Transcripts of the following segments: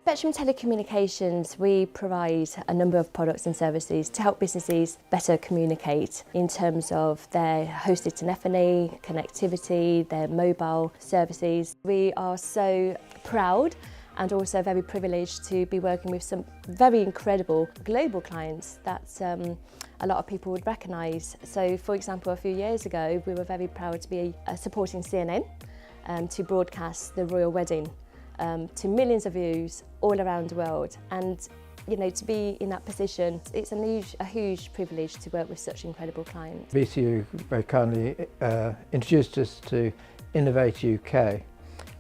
Spectrum Telecommunications, we provide a number of products and services to help businesses better communicate in terms of their hosted telephony, connectivity, their mobile services. We are so proud and also very privileged to be working with some very incredible global clients that a lot of people would recognise. So, for example, a few years ago, we were very proud to be supporting CNN to broadcast the royal wedding to millions of views all around the world. And you know, to be in that position, it's a huge privilege to work with such incredible clients. BCU very kindly introduced us to Innovate UK,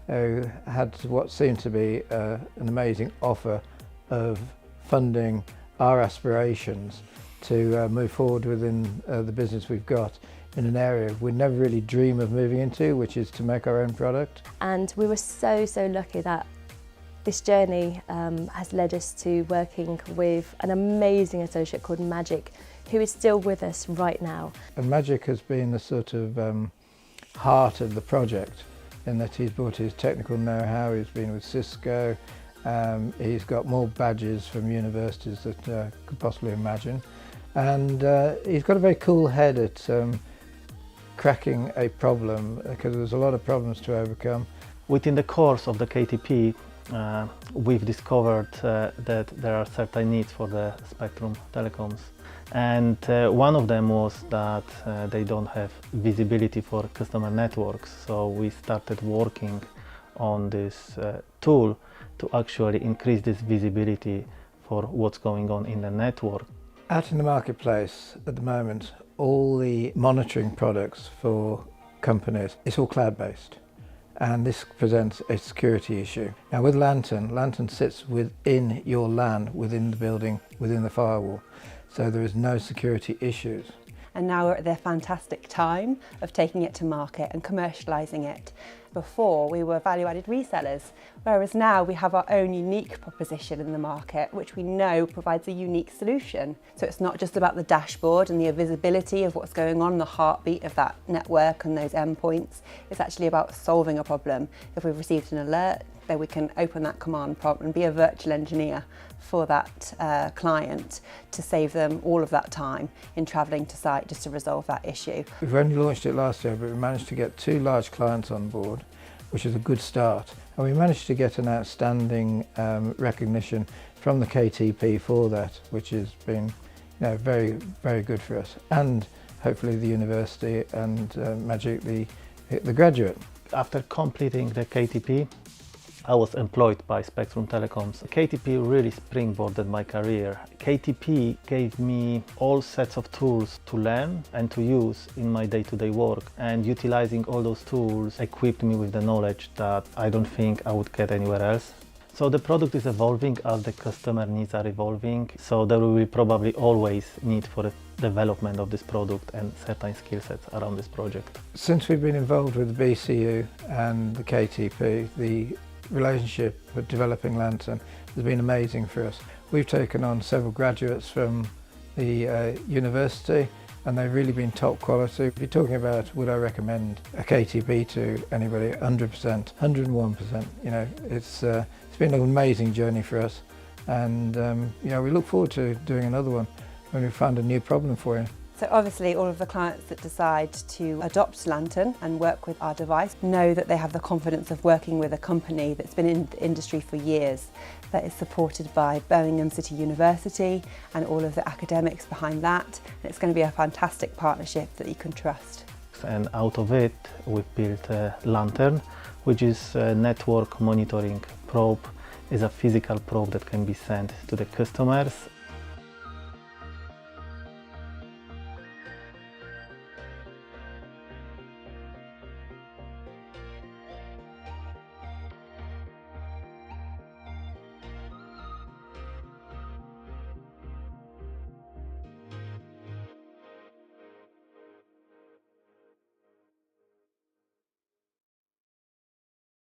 who had what seemed to be an amazing offer of funding our aspirations to move forward within the business we've got in an area we'd never really dream of moving into, which is to make our own product. And we were so lucky that this journey has led us to working with an amazing associate called Magic, who is still with us right now. And Magic has been the sort of heart of the project, in that he's brought his technical know-how. He's been with Cisco, he's got more badges from universities that could possibly imagine, and he's got a very cool head at cracking a problem, because there's a lot of problems to overcome. Within the course of the KTP, we've discovered that there are certain needs for the Spectrum telecoms, and one of them was that they don't have visibility for customer networks. So we started working on this tool to actually increase this visibility for what's going on in the network. Out in the marketplace at the moment, all the monitoring products for companies, it's all cloud-based. And this presents a security issue. Now with Lantern sits within your LAN, within the building, within the firewall. So there is no security issues. And now we're at the fantastic time of taking it to market and commercialising it. Before, we were value-added resellers, whereas now we have our own unique proposition in the market, which we know provides a unique solution. So it's not just about the dashboard and the visibility of what's going on, the heartbeat of that network and those endpoints. It's actually about solving a problem. If we've received an alert, then we can open that command prompt and be a virtual engineer for that client to save them all of that time in travelling to site just to resolve that issue. We've only launched it last year, but we managed to get 2 large clients on board, which is a good start. And we managed to get an outstanding recognition from the KTP for that, which has been very good for us. And hopefully the university and Magic, the graduate. After completing the KTP, I was employed by Spectrum Telecoms. KTP really springboarded my career. KTP gave me all sets of tools to learn and to use in my day-to-day work, and utilizing all those tools equipped me with the knowledge that I don't think I would get anywhere else. So the product is evolving as the customer needs are evolving, so there will be probably always need for the development of this product and certain skill sets around this project. Since we've been involved with the BCU and the KTP, the relationship with developing Lantern has been amazing for us. We've taken on several graduates from the university, and they've really been top quality. If you're talking about would I recommend a KTP to anybody, 100%, 101%. You know, it's been an amazing journey for us, and we look forward to doing another one when we find a new problem for you. So obviously all of the clients that decide to adopt Lantern and work with our device know that they have the confidence of working with a company that's been in the industry for years, that is supported by Birmingham City University and all of the academics behind that. And it's going to be a fantastic partnership that you can trust. And out of it, we've built a Lantern, which is a network monitoring probe. It's a physical probe that can be sent to the customers